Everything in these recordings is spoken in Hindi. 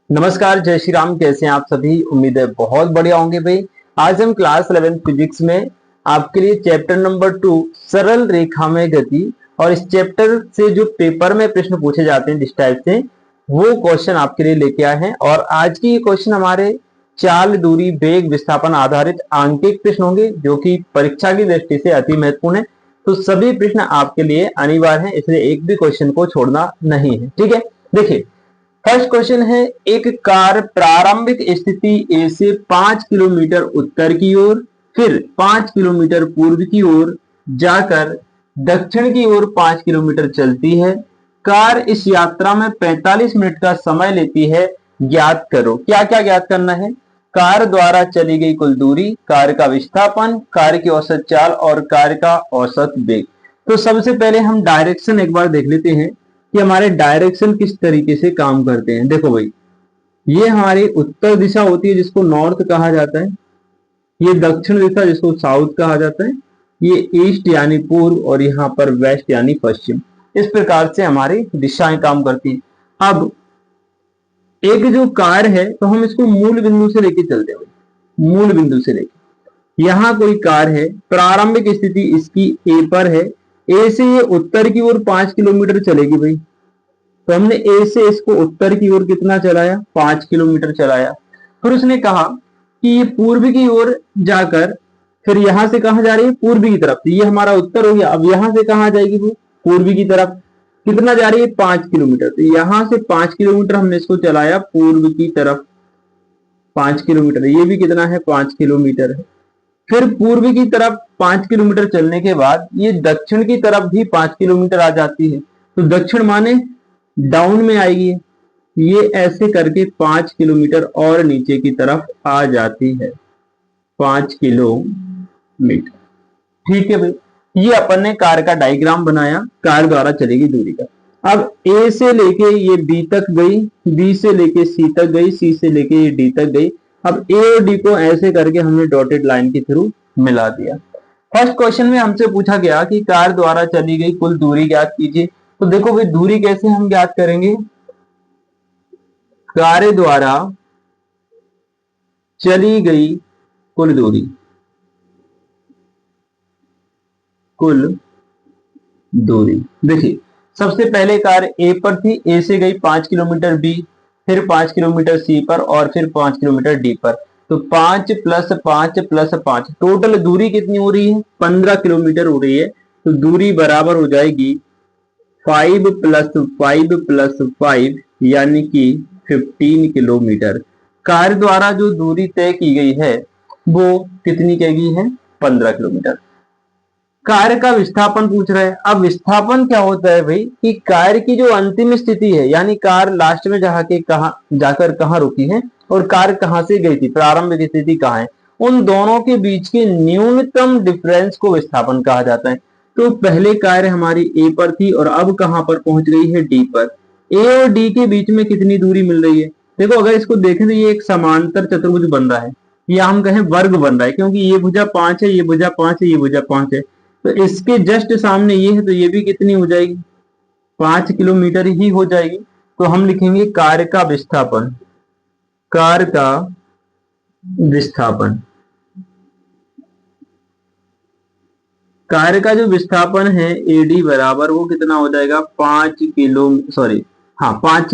नमस्कार, जय श्री राम। कैसे हैं आप सभी? उम्मीद है बहुत बढ़िया होंगे भाई। आज हम क्लास 11 फिजिक्स में आपके लिए चैप्टर नंबर 2 सरल रेखा में गति और इस चैप्टर से जो पेपर में प्रश्न पूछे जाते हैं जिस टाइप से, वो क्वेश्चन आपके लिए लेके आए हैं। और आज की ये क्वेश्चन हमारे चाल, दूरी, वेग, विस्थापन आधारित आंकिक प्रश्न होंगे जो कि परीक्षा की दृष्टि से अति महत्वपूर्ण है। तो सभी प्रश्न आपके लिए अनिवार्य है, इसलिए एक भी क्वेश्चन को छोड़ना नहीं है। ठीक है, देखिए फर्स्ट क्वेश्चन है, एक कार प्रारंभिक स्थिति ए से 5 किलोमीटर उत्तर की ओर, फिर 5 किलोमीटर पूर्व की ओर जाकर दक्षिण की ओर 5 किलोमीटर चलती है। कार इस यात्रा में 45 मिनट का समय लेती है। ज्ञात करो। क्या क्या ज्ञात करना है? कार द्वारा चली गई कुल दूरी, कार का विस्थापन, कार की औसत चाल और कार का औसत वेग। तो सबसे पहले हम डायरेक्शन एक बार देख लेते हैं कि हमारे डायरेक्शन किस तरीके से काम करते हैं। देखो भाई, ये हमारी उत्तर दिशा होती है जिसको नॉर्थ कहा जाता है, ये दक्षिण दिशा जिसको साउथ कहा जाता है, ये ईस्ट यानी पूर्व और यहाँ पर वेस्ट यानी पश्चिम। इस प्रकार से हमारी दिशाएं काम करती हैं। अब एक जो कार है तो हम इसको मूल बिंदु से लेके चलते हैं। मूल बिंदु से लेके यहाँ कोई कार है, प्रारंभिक स्थिति इसकी ए पर है। ए से ये उत्तर की ओर 5 किलोमीटर चलेगी भाई। तो हमने ए से इसको उत्तर की ओर कितना चलाया? 5 किलोमीटर चलाया। फिर उसने कहा कि ये पूर्व की ओर जाकर फिर यहां से कहां जा रही है? पूर्व की तरफ। तो ये हमारा उत्तर हो गया। अब यहां से कहां जाएगी वो? पूर्व की तरफ। कितना जा रही है? 5 किलोमीटर। तो यहां से 5 किलोमीटर हमने इसको चलाया पूर्व की तरफ। 5 किलोमीटर। ये भी कितना है? 5 किलोमीटर है। फिर पूर्व की तरफ 5 किलोमीटर चलने के बाद ये दक्षिण की तरफ भी 5 किलोमीटर आ जाती है। तो दक्षिण माने डाउन में आएगी। ये ऐसे करके 5 किलोमीटर और नीचे की तरफ आ जाती है। 5 किलोमीटर। ठीक है भाई, ये अपन ने कार का डायग्राम बनाया, कार द्वारा चलेगी दूरी का। अब ए से लेके ये बी तक गई, बी से लेके सी तक गई, सी से लेके ये डी तक गई। अब ए और डी को ऐसे करके हमने डॉटेड लाइन के थ्रू मिला दिया। फर्स्ट क्वेश्चन में हमसे पूछा गया कि कार द्वारा चली गई कुल दूरी ज्ञात कीजिए। तो देखो भाई, दूरी कैसे हम ज्ञात करेंगे? कार द्वारा चली गई कुल दूरी, कुल दूरी। देखिए सबसे पहले कार ए पर थी, ए से गई 5 किलोमीटर बी, फिर 5 किलोमीटर सी पर और फिर 5 किलोमीटर डी पर। तो 5 प्लस 5 प्लस 5, टोटल दूरी कितनी हो रही है? 15 किलोमीटर हो रही है। तो दूरी बराबर हो जाएगी 5 प्लस 5 प्लस 5 यानी कि 15 किलोमीटर। कार द्वारा जो दूरी तय की गई है वो कितनी कही गई है? 15 किलोमीटर। कार का विस्थापन पूछ रहा है। अब विस्थापन क्या होता है भाई कि कार की जो अंतिम स्थिति है, यानी कार लास्ट में जाकर कहां रुकी है और कार कहां से गई थी, प्रारंभिक स्थिति कहां है, उन दोनों के बीच के न्यूनतम डिफरेंस को विस्थापन कहा जाता है। तो पहले कार हमारी ए पर थी और अब कहां पर पहुंच गई है? डी पर। ए और डी के बीच में कितनी दूरी मिल रही है? देखो अगर इसको देखें तो ये एक समांतर चतुर्भुज बन रहा है, या हम कहें वर्ग बन रहा है, क्योंकि ये भुजा 5 है, ये भुजा 5 है, ये भुजा 5 है। तो इसके जस्ट सामने ये है, तो ये भी कितनी हो जाएगी? 5 किलोमीटर ही हो जाएगी। तो हम लिखेंगे कार का विस्थापन, कार का विस्थापन। कार का जो विस्थापन है एडी बराबर वो कितना हो जाएगा? 5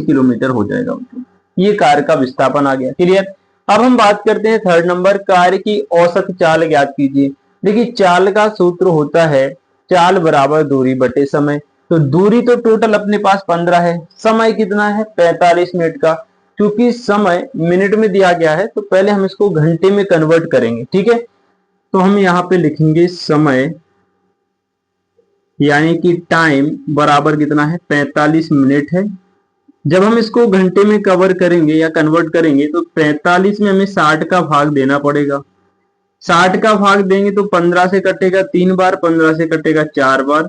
किलोमीटर हो जाएगा। ये कार का विस्थापन आ गया। क्लियर? अब हम बात करते हैं थर्ड नंबर, कार की औसत चाल ज्ञात कीजिए। देखिए चाल का सूत्र होता है चाल बराबर दूरी बटे समय। तो दूरी तो टोटल अपने पास 15 है, समय कितना है? 45 मिनट का। क्योंकि समय मिनट में दिया गया है तो पहले हम इसको घंटे में कन्वर्ट करेंगे। ठीक है, तो हम यहाँ पे लिखेंगे समय यानी कि टाइम बराबर कितना है? 45 मिनट है। जब हम इसको घंटे में कवर करेंगे या कन्वर्ट करेंगे तो 45 में हमें 60 का भाग देना पड़ेगा। 60 का भाग देंगे तो 15 से कटेगा 3 बार, 15 से कटेगा 4 बार,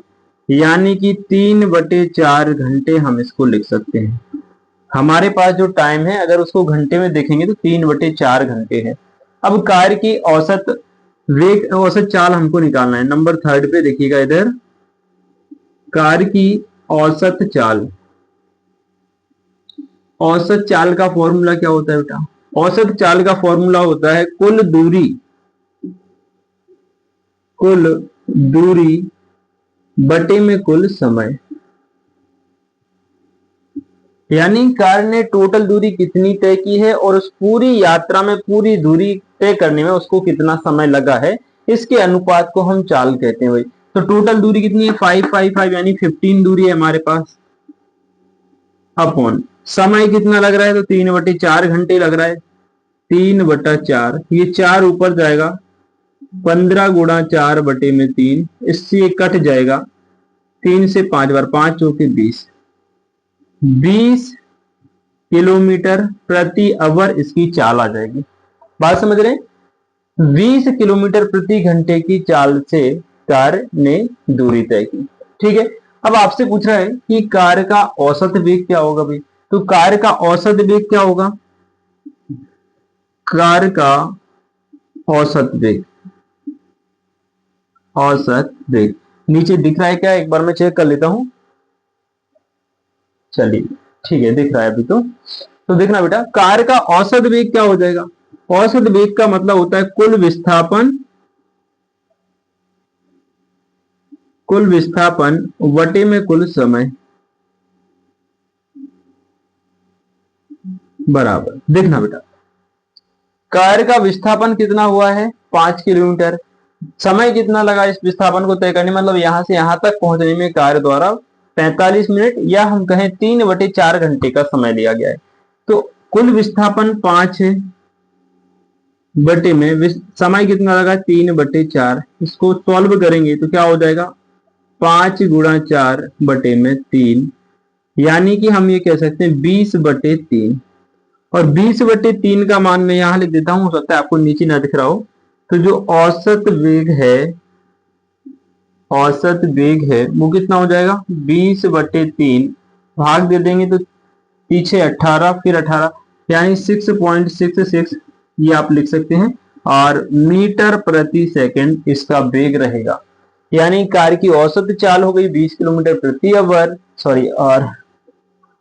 यानी कि 3/4 घंटे हम इसको लिख सकते हैं। हमारे पास जो टाइम है अगर उसको घंटे में देखेंगे तो 3/4 घंटे है। अब कार की औसत वेग, औसत चाल हमको निकालना है। नंबर थर्ड पे देखिएगा इधर, कार की औसत चाल। औसत चाल का फॉर्मूला क्या होता है बेटा? औसत चाल का फॉर्मूला होता है कुल दूरी बटे में कुल समय। यानी कार ने टोटल दूरी कितनी तय की है और उस पूरी यात्रा में पूरी दूरी तय करने में उसको कितना समय लगा है, इसके अनुपात को हम चाल कहते हैं भाई। तो टोटल दूरी कितनी है? 5 यानी 15 दूरी है हमारे पास, अपॉन समय कितना लग रहा है? तो 3/4 घंटे लग रहा है। 3/4, ये 4 ऊपर जाएगा, 15 गुणा 4/3, इससे कट जाएगा 3 से 5 बार, 5 चौके 20 किलोमीटर प्रति आवर इसकी चाल आ जाएगी। बात समझ रहे हैं? 20 किलोमीटर प्रति घंटे की चाल से कार ने दूरी तय की। ठीक है, अब आपसे पूछ रहा है कि कार का औसत वेग क्या होगा भाई? तो कार का औसत वेग क्या होगा? कार का औसत वेग, नीचे दिख रहा है क्या? एक बार मैं चेक कर लेता हूं। चलिए ठीक है, दिख रहा है अभी तो देखना बेटा, कार का औसत वेग क्या हो जाएगा? औसत वेग का मतलब होता है कुल विस्थापन वटे में कुल समय बराबर। देखना बेटा, कार का विस्थापन कितना हुआ है? 5 किलोमीटर। समय कितना लगा इस विस्थापन को तय करने, मतलब यहां से यहां तक पहुंचने में कार द्वारा 45 मिनट या हम कहें 3/4 घंटे का समय लिया गया है। तो कुल विस्थापन 5 है, बटे में समय कितना लगा? 3/4। इसको सॉल्व करेंगे तो क्या हो जाएगा? 5 गुणा 4/3, यानी कि हम ये कह सकते हैं 20/3। और 20/3 का मान मैं यहां लिख देता हूं, हो सकता है आपको नीचे ना दिख रहा हो। तो जो औसत वेग है वो कितना हो जाएगा? 20/3 भाग दे देंगे तो पीछे 18, फिर 18, यानी 6.66 ये आप लिख सकते हैं। और मीटर प्रति सेकंड इसका वेग रहेगा। यानी कार की औसत चाल हो गई 20 किलोमीटर प्रति आवर, सॉरी, और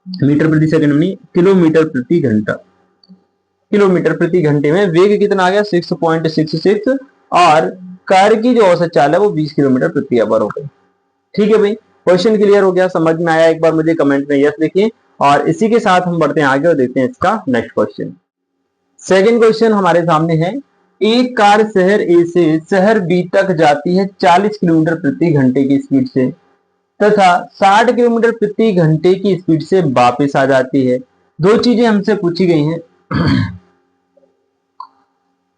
मीटर प्रति सेकंड नहीं, किलोमीटर प्रति घंटा। किलोमीटर प्रति घंटे में वेग कितना आ गया? 6.66, और कार की जो औसत चाल है वो 20 किलोमीटर प्रति आवर हो गई। ठीक है भाई, क्वेश्चन क्लियर हो गया, समझ में आया? एक बार मुझे कमेंट में यस लिखिए। और इसी के साथ हम बढ़ते हैं आगे और देखते हैं इसका नेक्स्ट क्वेश्चन। सेकंड क्वेश्चन हमारे सामने है, एक कार शहर ए से शहर बी तक जाती है 40 किलोमीटर प्रति घंटे की स्पीड से तथा 60 किलोमीटर प्रति घंटे की स्पीड से वापस आ जाती है। दो चीजें हमसे पूछी गई हैं।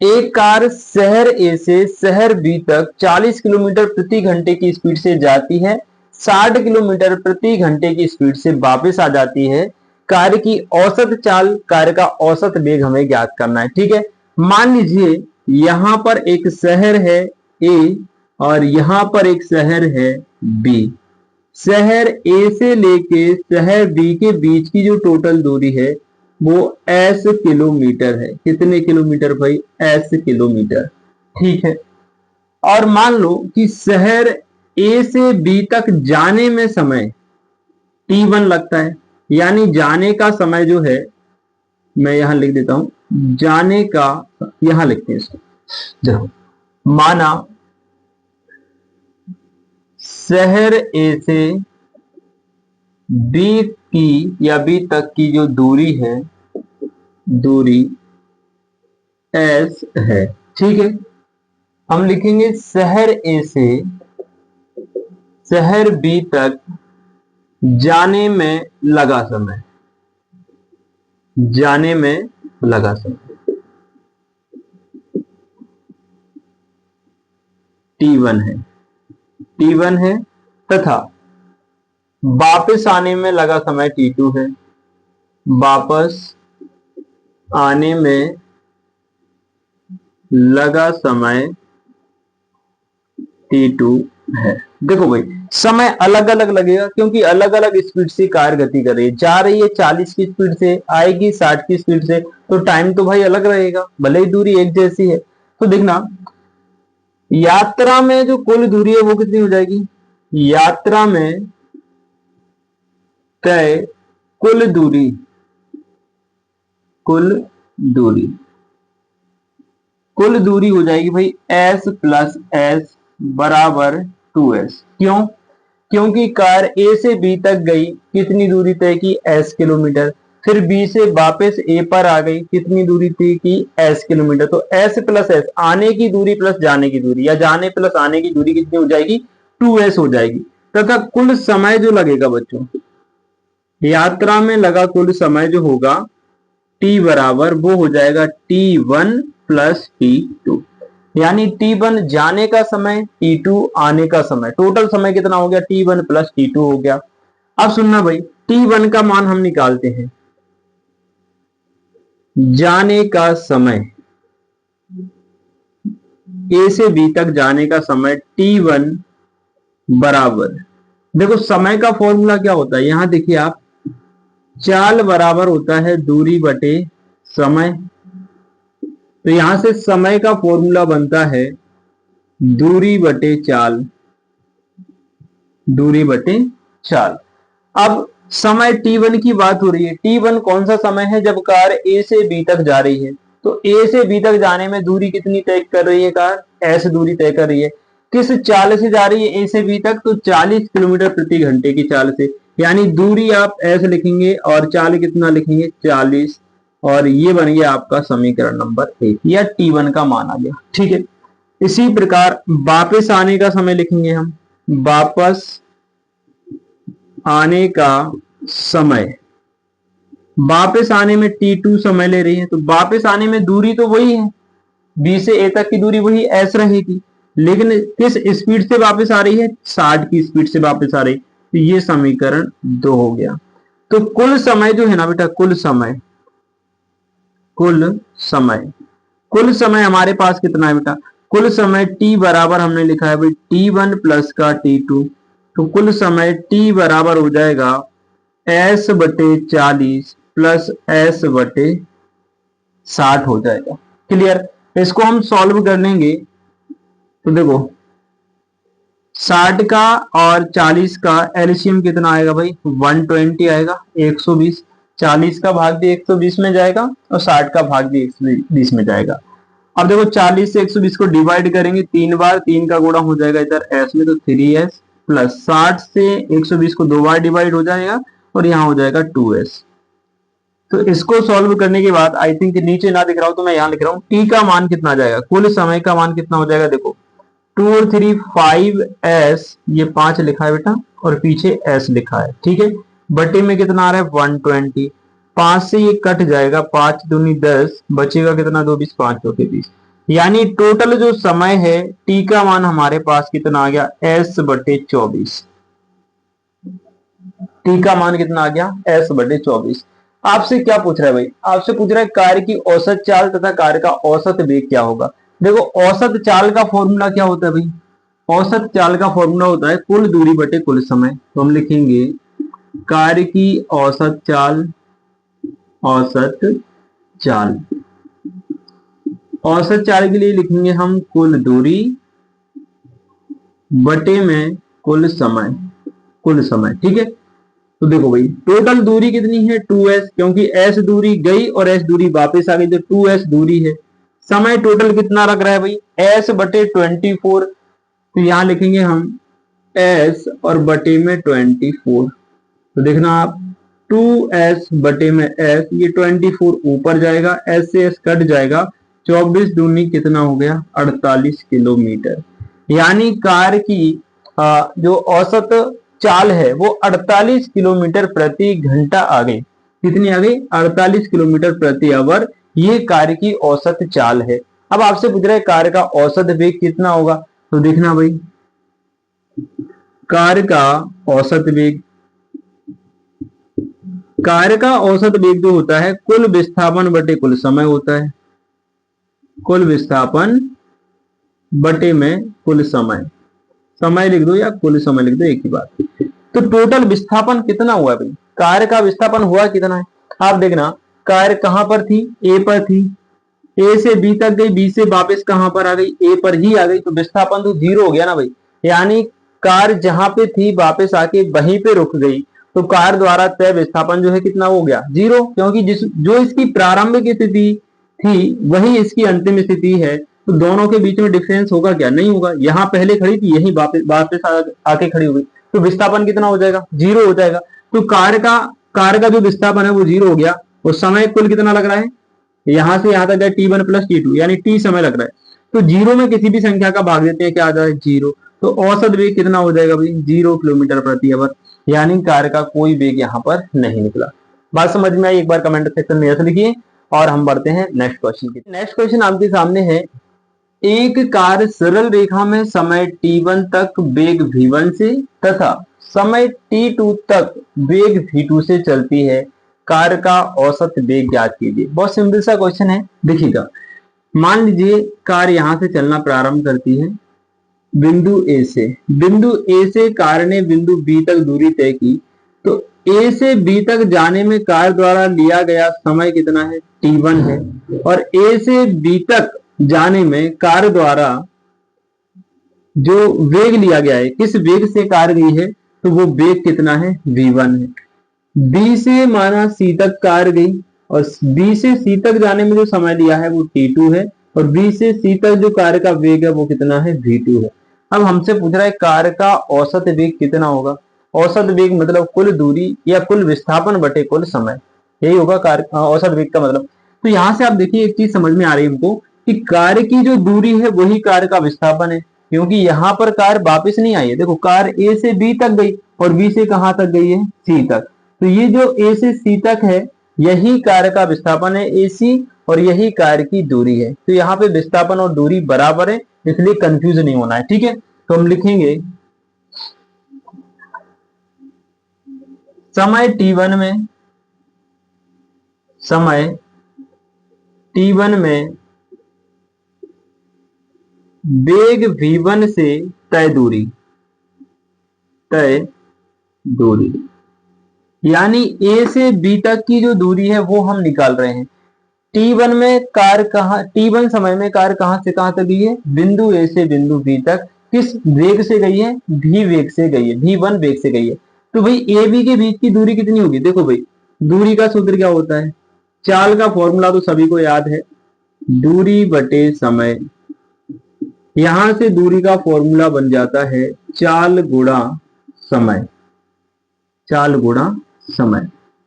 एक कार शहर ए से शहर बी तक 40 किलोमीटर प्रति घंटे की स्पीड से जाती है, 60 किलोमीटर प्रति घंटे की स्पीड से वापस आ जाती है। कार की औसत चाल, कार का औसत वेग हमें ज्ञात करना है। ठीक है, मान लीजिए यहां पर एक शहर है ए और यहां पर एक शहर है बी। शहर ए से लेके शहर बी के बीच की जो टोटल दूरी है वो एस किलोमीटर है। कितने किलोमीटर भाई? S kilometre. ठीक है, और मान लो कि शहर ए से बी तक जाने में समय T1 लगता है, यानी जाने का समय जो है, मैं यहां लिख देता हूं, जाने का, यहां लिखते हैं इसको। देखो, माना शहर ए से बी की या बी तक की जो दूरी है, दूरी एस है। ठीक है, हम लिखेंगे शहर ए से शहर बी तक जाने में लगा समय, जाने में लगा समय T1 है, T1 है, तथा वापस आने में लगा समय T2 है, वापस आने में लगा समय T2 है। देखो भाई, समय अलग अलग लगेगा क्योंकि अलग अलग स्पीड से कार गति कर रही है। जा रही है 40 की स्पीड से, आएगी 60 की स्पीड से, तो टाइम तो भाई अलग रहेगा, भले ही दूरी एक जैसी है। तो देखना, यात्रा में जो कुल दूरी है वो कितनी हो जाएगी? यात्रा में तय कुल दूरी कुल दूरी, कुल दूरी हो जाएगी भाई s प्लस एस बराबर 2s। क्यों? क्योंकि कार ए से बी तक गई, कितनी दूरी तय की? s kilometre. फिर बी से वापस ए पर आ गई, कितनी दूरी तय की? s kilometre. तो s प्लस एस, आने की दूरी प्लस जाने की दूरी, या जाने प्लस आने की दूरी कितनी हो जाएगी? 2s हो जाएगी। तथा कुल समय जो लगेगा बच्चों, यात्रा में लगा कुल समय जो होगा t बराबर वो हो जाएगा t1 प्लस t2। यानी t1 जाने का समय, t2 आने का समय, टोटल समय कितना हो गया? t1 प्लस t2 हो गया। अब सुनना भाई, t1 का मान हम निकालते हैं, जाने का समय, a से b तक जाने का समय t1 बराबर, देखो समय का फॉर्मूला क्या होता है, यहां देखिए आप, चाल बराबर होता है दूरी बटे समय। तो यहां से समय का फॉर्मूला बनता है दूरी बटे चाल, दूरी बटे चाल। अब समय t1 की बात हो रही है, t1 कौन सा समय है? जब कार a से b तक जा रही है। तो a से b तक जाने में दूरी कितनी तय कर रही है कार? s दूरी तय कर रही है। किस चाल से जा रही है a से b तक? तो 40 किलोमीटर प्रति घंटे की चाल से। यानी दूरी आप s लिखेंगे और चाल कितना लिखेंगे? 40। और ये बन गया आपका समीकरण नंबर 1, या t1 का मान आ गया। ठीक है, इसी प्रकार वापस आने का समय लिखेंगे हम, वापस आने का समय, वापस आने में t2 समय ले रही है, तो वापस आने में दूरी तो वही है, b से a तक की दूरी वही s रहेगी, लेकिन किस स्पीड से वापस आ रही है? 60 की स्पीड से वापस आ रही। तो ये समीकरण 2 हो गया। तो कुल समय जो है ना बेटा, कुल समय, कुल समय, कुल समय हमारे पास कितना है बेटा? कुल समय t बराबर हमने लिखा है भाई t1 प्लस का t2। तो कुल समय t बराबर हो जाएगा s बटे 40 प्लस s बटे 60 हो जाएगा। क्लियर? इसको हम सॉल्व कर लेंगे तो देखो 60 का और 40 का एलसीएम कितना आएगा भाई? 120 आएगा, 120। 40 का भाग भी 120 में जाएगा और 60 का भाग भी 120 में जाएगा। अब देखो 40 से 120 को डिवाइड करेंगे 3 बार, 3 का गुणा हो जाएगा इधर s में, तो 3s प्लस 60 से 120 को 2 बार डिवाइड हो जाएगा और यहाँ हो जाएगा 2s। तो इसको सॉल्व करने के बाद आई थिंक नीचे ना दिख रहा हो तो मैं यहाँ लिख रहा हूँ, t का मान कितना आ जाएगा? कुल समय का मान कितना हो जाएगा? देखो 2 और 3 5s, ये 5 लिखा है बेटा और पीछे s लिखा है। ठीक है, बटे में कितना आ रहा है? 120। 5 से ये कट जाएगा, 5 दूनी 10, बचेगा कितना? 2 20, 5 चौके 20। यानी टोटल जो समय है t का मान हमारे पास कितना आ गया? s बटे 24। t का मान कितना आ गया? s बटे 24। आपसे क्या पूछ रहा है भाई? आपसे पूछ रहा है कार की औसत चाल तथा कार का औसत वेग क्या होगा। देखो औसत चाल का फॉर्मूला क्या होता है भाई? औसत चाल का फॉर्मूला होता है कुल दूरी बटे कुल समय। तो हम लिखेंगे कार की औसत चाल, औसत चाल, औसत चाल के लिए लिखेंगे हम कुल दूरी बटे में कुल समय, कुल समय। ठीक है, तो देखो भाई टोटल दूरी कितनी है? 2s, क्योंकि s दूरी गई और s दूरी वापस आ गई, तो 2s दूरी है। समय टोटल कितना लग रहा है भाई? s बटे 24। तो यहां लिखेंगे हम s और बटे में 24। तो देखना आप 2s बटे में s, ये 24 ऊपर जाएगा, s से s कट जाएगा, 24 दूनी कितना हो गया? 48 किलोमीटर। यानी कार की जो औसत चाल है वो 48 किलोमीटर प्रति घंटा आ गई। कितनी आ गई? 48 किलोमीटर प्रति आवर। ये कार की औसत चाल है। अब आपसे पूछ रहा है कार का औसत वेग कितना होगा। तो देखना भाई, कार का औसत वेग, कार का औसत वेग जो होता है कुल विस्थापन बटे कुल समय होता है। कुल विस्थापन बटे में कुल समय, समय लिख दो या कुल समय लिख दो, एक ही बात। तो टोटल विस्थापन कितना हुआ भाई? कार का विस्थापन हुआ कितना है? आप देखना कार कहां पर थी? ए पर थी, ए से बी तक गई, बी से वापस कहां पर आ गई? ए पर ही आ गई। तो विस्थापन तो 0 हो गया ना भाई। यानी कार जहां पे थी वापस आके वहीं पे रुक गई। तो कार द्वारा तय विस्थापन जो है कितना हो गया, 0, क्योंकि जो इसकी प्रारंभिक स्थिति थी वही इसकी अंतिम स्थिति है। तो दोनों के बीच में डिफरेंस होगा क्या, नहीं होगा। यहाँ पहले खड़ी थी, यही वापस आके खड़ी हो गई, तो विस्थापन कितना हो जाएगा, 0 हो जाएगा। तो कार का जो विस्थापन है वो 0 हो गया, और समय कुल कितना लग रहा है, यहां से यहां तक है T1 प्लस T2, यानी T समय लग रहा है। तो 0 में किसी भी संख्या का भाग देते हैं, क्या आ जाए, 0। तो औसत वेग कितना हो जाएगा भाई, 0 किलोमीटर प्रति आवर, यानी कार का कोई वेग यहाँ पर नहीं निकला। बात समझ में आई, एक बार कमेंट सेक्शन में ऐसे लिखिए। और हम बढ़ते हैं नेक्स्ट क्वेश्चन की। नेक्स्ट क्वेश्चन आपके सामने है, एक कार सरल रेखा में समय t1 तक वेग v1 से तथा समय t2 तक वेग v2 से चलती है, कार का औसत वेग ज्ञात कीजिए। बहुत सिंपल सा क्वेश्चन है, देखिएगा। मान लीजिए कार यहां से चलना प्रारंभ करती है बिंदु ए से कार ने बिंदु बी तक दूरी तय की। तो ए से बी तक जाने में कार द्वारा लिया गया समय कितना है, t1 है, और ए से बी तक जाने में कार द्वारा जो वेग लिया गया है, किस वेग से कार गई है, तो वो वेग कितना है, v1 है। बी से माना सी तक कार गई, और बी से सी तक जाने में जो समय लिया है वो t2 है, और बी से सी तक जो कार का वेग है वो कितना है, v2 है। अब हमसे पूछ रहा है कार का औसत वेग कितना होगा। औसत वेग मतलब कुल दूरी या कुल विस्थापन बटे कुल समय, यही होगा कार औसत वेग का मतलब। तो यहां से आप देखिए एक चीज समझ में आ रही है हमको कि कार की जो दूरी है वही कार का विस्थापन है, क्योंकि यहाँ पर कार वापस नहीं आई है। देखो कार ए से बी तक गई और बी से कहां तक गई है, सी तक। तो ये जो ए से सी तक है यही कार का विस्थापन है AC, और यही कार की दूरी है। तो यहाँ पे विस्थापन और दूरी बराबर है, इसलिए कंफ्यूज नहीं होना है, ठीक है। तो हम लिखेंगे समय t1 में वेग v1 से तय दूरी यानी ए से बी तक की जो दूरी है वो हम निकाल रहे हैं। t1 में कार t1 समय में कार कहां से कहां तक गई है, बिंदु ए से बिंदु बी तक। किस वेग से गई है, v वेग से गई है, v1 वेग से गई है। तो भाई ए बी के बीच की दूरी कितनी होगी, देखो भाई दूरी का सूत्र क्या होता है, चाल का फॉर्मूला तो सभी को याद है, दूरी बटे समय। यहां से दूरी का फॉर्मूला बन जाता है चाल गुणा समय,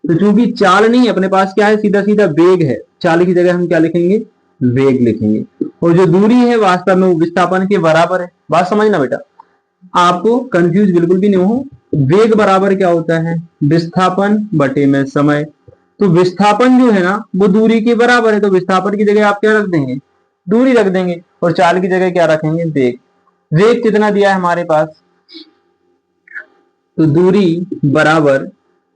तो चूंकि चाल नहीं है अपने पास, क्या है, सीधा सीधा वेग है। चाल की जगह हम क्या लिखेंगे, वेग लिखेंगे। और जो दूरी है वास्तव में वो विस्थापन के बराबर है। बात समझना बेटा, आपको कंफ्यूज बिल्कुल भी नहीं हो। वेग बराबर क्या होता है, विस्थापन बटे में समय। तो विस्थापन जो है ना वो दूरी के बराबर है, तो विस्थापन की जगह आप क्या रख देंगे, दूरी रख देंगे, और चाल की जगह क्या रखेंगे, वेग। वेग कितना दिया है हमारे पास, तो दूरी बराबर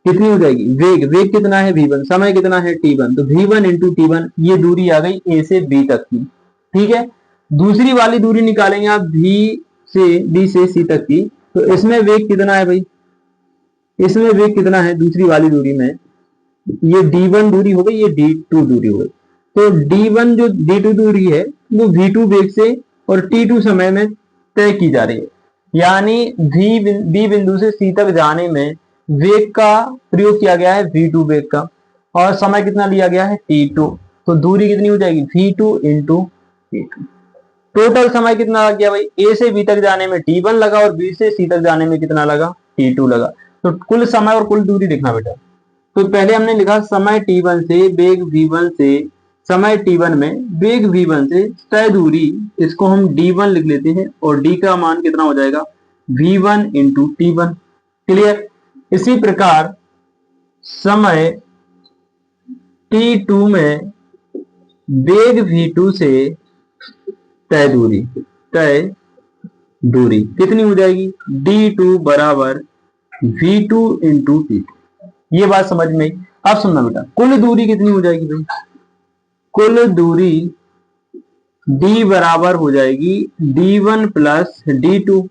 कितनी हो जाएगी, वेग कितना है v1, समय कितना है t1, तो v1 इंटू t1, ये दूरी आ गई a से b तक की, ठीक है। दूसरी वाली दूरी निकालेंगे आप b से c तक की, तो इसमें वेग कितना है भाई, इसमें वेग कितना है दूसरी वाली दूरी में, ये d1 दूरी हो गई, ये d2 दूरी हो गई। तो d1 जो d2 दूरी है वो v2 वेग से और t2 समय में तय की जा रही है। यानी बी बिंदु से सी तक जाने में वेग का प्रयोग किया गया है v2 वेग का, और समय कितना लिया गया है t2। तो दूरी कितनी हो जाएगी, v2 इंटू t2। टोटल समय कितना लग गया भाई, ए से बी तक जाने में t1 लगा और बी से सी तक जाने में कितना लगा, t2 लगा। तो कुल समय और कुल दूरी लिखना बेटा। तो पहले हमने लिखा समय t1 से वेग v1 से, समय t1 में वेग v1 से तय दूरी, इसको हम d1 लिख लेते हैं, और d का मान कितना हो जाएगा, v1 इंटू t1। क्लियर। इसी प्रकार समय t2 में वेग v2 से तय दूरी कितनी हो जाएगी, d2 बराबर v2 इंटू t2। ये बात समझ में आई। अब सुनना बेटा, कुल दूरी कितनी हो जाएगी भाई, कुल दूरी d बराबर हो जाएगी d1 प्लस d2।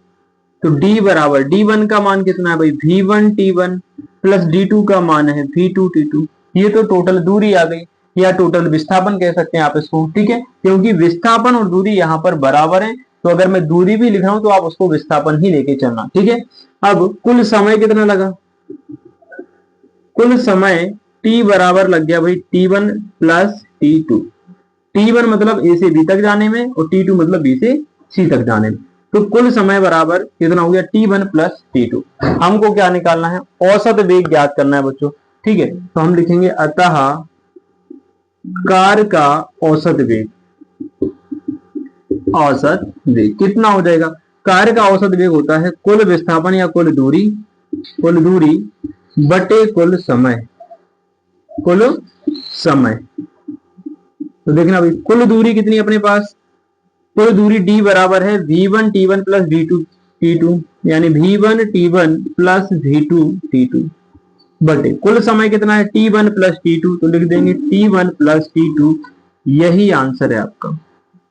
तो d बराबर, d1 का मान कितना है भाई, v1 t1 प्लस d2 का मान है v2 t2। ये तो टोटल दूरी आ गई, या टोटल विस्थापन कह सकते हैं आप इसको, ठीक है, क्योंकि विस्थापन और दूरी यहाँ पर बराबर है। तो अगर मैं दूरी भी लिख रहा हूं तो आप उसको विस्थापन ही लेके चलना, ठीक है। अब कुल समय कितना लगा, कुल समय t बराबर लग गया भाई t1 प्लस t2। t1 मतलब a से b तक जाने में और t2 मतलब b से c तक जाने में। तो कुल समय बराबर कितना हो गया t1 प्लस t2। हमको क्या निकालना है, औसत वेग ज्ञात करना है बच्चों। ठीक है, तो हम लिखेंगे अतः कार का औसत वेग, औसत वेग कितना हो जाएगा, कार्य का औसत वेग होता है कुल विस्थापन या कुल दूरी बटे कुल समय, कुल समय। तो देखना भाई कुल दूरी कितनी अपने पास, कुल दूरी d बराबर है v1 t1 plus v2 t2, यानी v1 t1 plus v2 t2 बटे कुल समय कितना है t1 प्लस t2, तो लिख देंगे t1 प्लस t2। यही आंसर है आपका।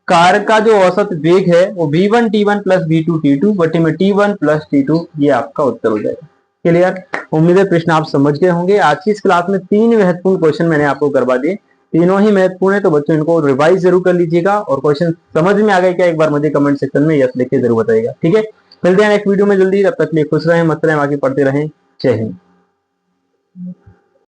कार का जो औसत वेग है वो v1 t1 plus v2 t2 बटे में t1 प्लस t2, ये आपका उत्तर हो जाएगा। क्लियर? उम्मीद है प्रश्न आप समझ गए होंगे। आज की इस क्लास में 3 महत्वपूर्ण क्वेश्चन मैंने आपको करवा दिए, तीनों ही महत्वपूर्ण है, तो बच्चों इनको रिवाइज जरूर कर लीजिएगा और क्वेश्चन समझ में आ गए क्या एक बार मुझे कमेंट सेक्शन में यस लिख के जरूर बताइएगा। ठीक है, मिलते हैं नेक्स्ट वीडियो में जल्दी, तब तक के लिए खुश रहें, मस्त रहें, बाकी पढ़ते रहें। जय हिंद।